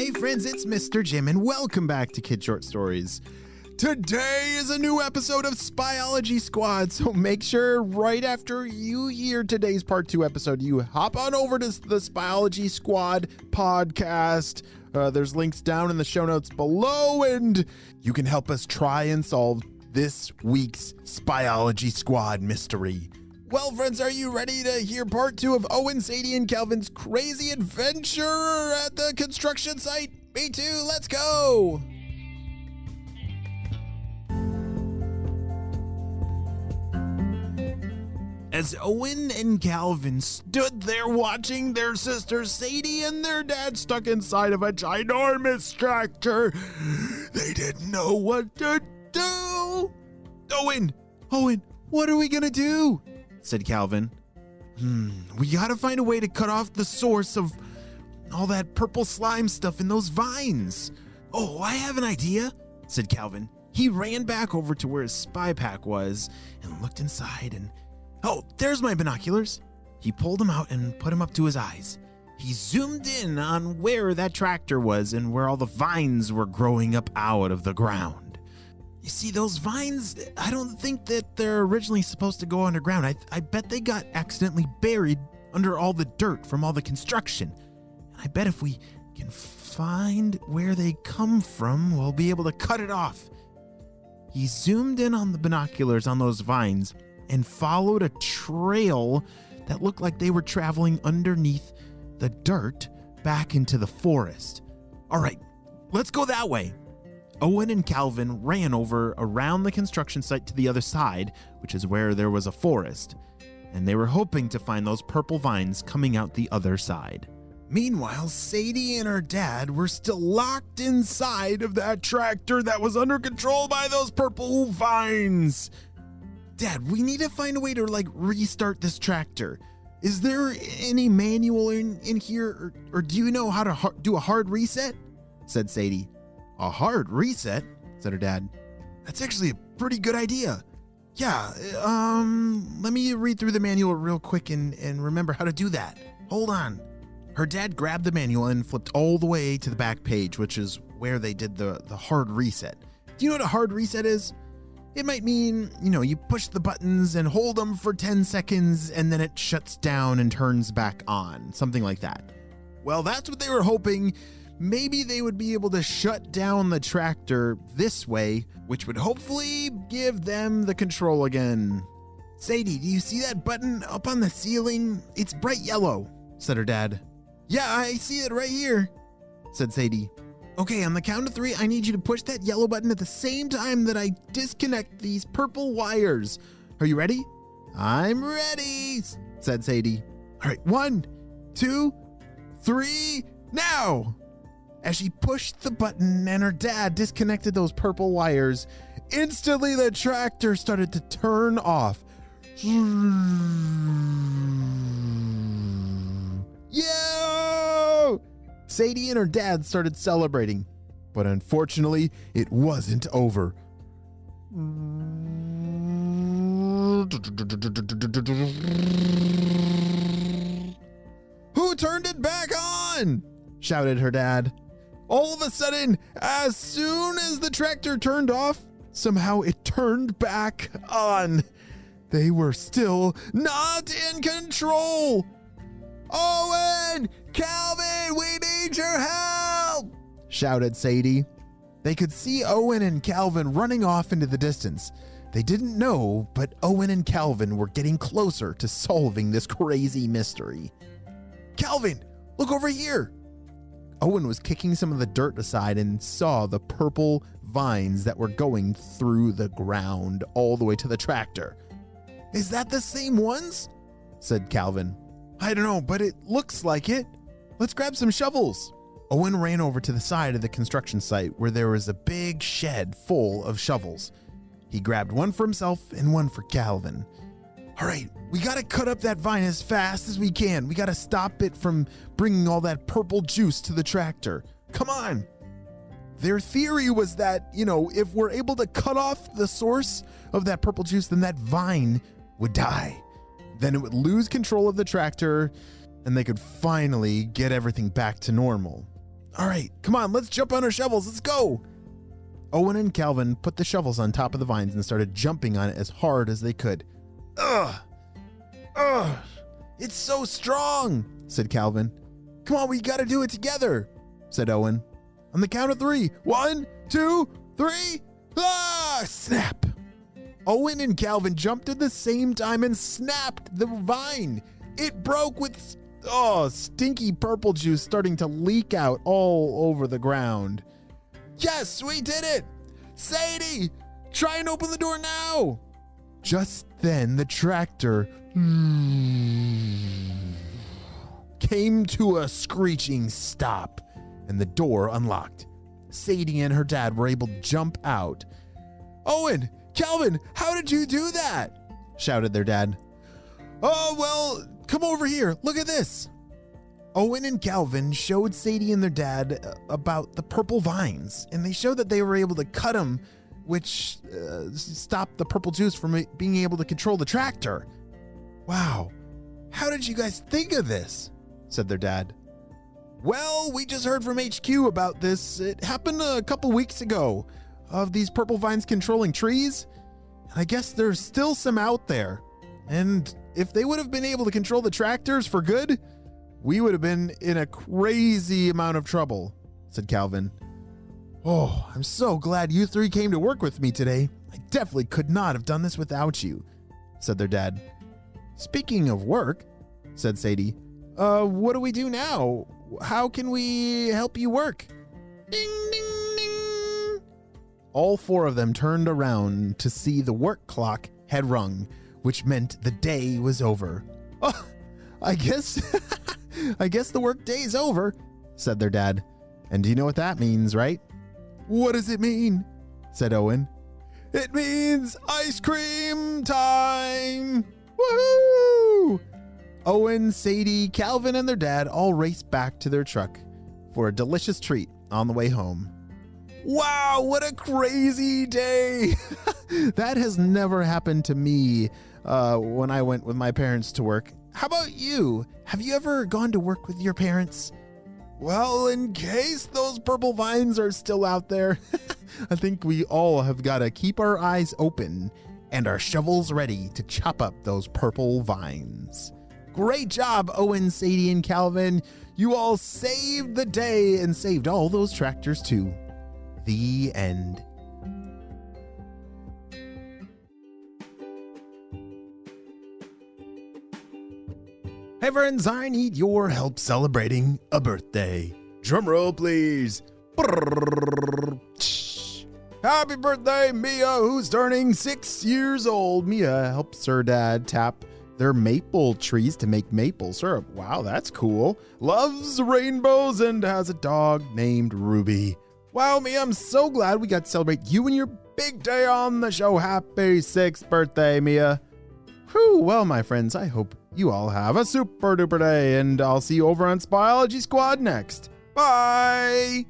Hey friends, it's Mr. Jim and welcome back to Kid Short Stories. Today is a new episode of Spyology Squad, so make sure right after you hear today's part 2 episode, you hop on over to the Spyology Squad podcast. There's links down in the show notes below, and you can help us try and solve this week's Spyology Squad mystery. Well, friends, are you ready to hear part 2 of Owen, Sadie, and Calvin's crazy adventure at the construction site? Me too, let's go! As Owen and Calvin stood there watching their sister Sadie and their dad stuck inside of a ginormous tractor, they didn't know what to do. Owen, what are we gonna do? Said Calvin. We gotta find a way to cut off the source of all that purple slime stuff in those vines. Oh, I have an idea, said Calvin. He ran back over to where his spy pack was and looked inside and, oh, there's my binoculars. He pulled them out and put them up to his eyes. He zoomed in on where that tractor was and where all the vines were growing up out of the ground. You see, those vines, I don't think that they're originally supposed to go underground. I bet they got accidentally buried under all the dirt from all the construction. And I bet if we can find where they come from, we'll be able to cut it off. He zoomed in on the binoculars on those vines and followed a trail that looked like they were traveling underneath the dirt back into the forest. All right, let's go that way. Owen and Calvin ran over around the construction site to the other side, which is where there was a forest, and they were hoping to find those purple vines coming out the other side. Meanwhile, Sadie and her dad were still locked inside of that tractor that was under control by those purple vines. Dad, we need to find a way to restart this tractor. Is there any manual in here, or do you know how to do a hard reset? Said Sadie. A hard reset? Said her dad. That's actually a pretty good idea. Yeah, let me read through the manual real quick and remember how to do that. Hold on. Her dad grabbed the manual and flipped all the way to the back page, which is where they did the hard reset. Do you know what a hard reset is? It might mean, you push the buttons and hold them for 10 seconds and then it shuts down and turns back on, something like that. Well, that's what they were hoping. Maybe they would be able to shut down the tractor this way, which would hopefully give them the control again. Sadie, do you see that button up on the ceiling? It's bright yellow, said her dad. Yeah, I see it right here, said Sadie. Okay, on the count of 3, I need you to push that yellow button at the same time that I disconnect these purple wires. Are you ready? I'm ready, said Sadie. All right, 1, 2, 3, now! As she pushed the button and her dad disconnected those purple wires, instantly the tractor started to turn off. Yo! Sadie and her dad started celebrating, but unfortunately, it wasn't over. Who turned it back on? Shouted her dad. All of a sudden, as soon as the tractor turned off, somehow it turned back on. They were still not in control. Owen! Calvin, we need your help! Shouted Sadie. They could see Owen and Calvin running off into the distance. They didn't know, but Owen and Calvin were getting closer to solving this crazy mystery. Calvin, look over here! Owen was kicking some of the dirt aside and saw the purple vines that were going through the ground all the way to the tractor. Is that the same ones? Said Calvin. I don't know, but it looks like it. Let's grab some shovels. Owen ran over to the side of the construction site where there was a big shed full of shovels. He grabbed one for himself and one for Calvin. All right, we gotta cut up that vine as fast as we can. We gotta stop it from bringing all that purple juice to the tractor. Come on. Their theory was that, if we're able to cut off the source of that purple juice, then that vine would die. Then it would lose control of the tractor and they could finally get everything back to normal. All right, come on, let's jump on our shovels. Let's go. Owen and Calvin put the shovels on top of the vines and started jumping on it as hard as they could. Ugh! Ugh! It's so strong, said Calvin. Come on, we gotta do it together, said Owen. On the count of 3. 1, 2, 3. Ah! Snap! Owen and Calvin jumped at the same time and snapped the vine. It broke with stinky purple juice starting to leak out all over the ground. Yes, we did it! Sadie, try and open the door now! Just then, the tractor came to a screeching stop, and the door unlocked. Sadie and her dad were able to jump out. Owen, Calvin, how did you do that? Shouted their dad. Oh, well, come over here. Look at this. Owen and Calvin showed Sadie and their dad about the purple vines, and they showed that they were able to cut them, which stopped the purple juice from being able to control the tractor. Wow, how did you guys think of this? Said their dad. Well, we just heard from HQ about this. It happened a couple weeks ago of these purple vines controlling trees. And I guess there's still some out there. And if they would have been able to control the tractors for good, we would have been in a crazy amount of trouble, said Calvin. Oh, I'm so glad you 3 came to work with me today. I definitely could not have done this without you, said their dad. Speaking of work, said Sadie, what do we do now? How can we help you work? Ding, ding, ding. All 4 of them turned around to see the work clock had rung, which meant the day was over. Oh, I guess the work day's over, said their dad. And do you know what that means, right? What does it mean? Said Owen. It means ice cream time! Woohoo! Owen, Sadie, Calvin, and their dad all raced back to their truck for a delicious treat on the way home. Wow, what a crazy day! That has never happened to me when I went with my parents to work. How about you? Have you ever gone to work with your parents? Well, in case those purple vines are still out there, I think we all have got to keep our eyes open and our shovels ready to chop up those purple vines. Great job, Owen, Sadie, and Calvin. You all saved the day and saved all those tractors too. The end. Hey friends, I need your help celebrating a birthday. Drum roll, please. Happy birthday, Mia, who's turning 6 years old. Mia helps her dad tap their maple trees to make maple syrup. Wow, that's cool. Loves rainbows and has a dog named Ruby. Wow, Mia, I'm so glad we got to celebrate you and your big day on the show. Happy 6th birthday, Mia. Whew, well, my friends, I hope you all have a super duper day, and I'll see you over on Spyology Squad next. Bye!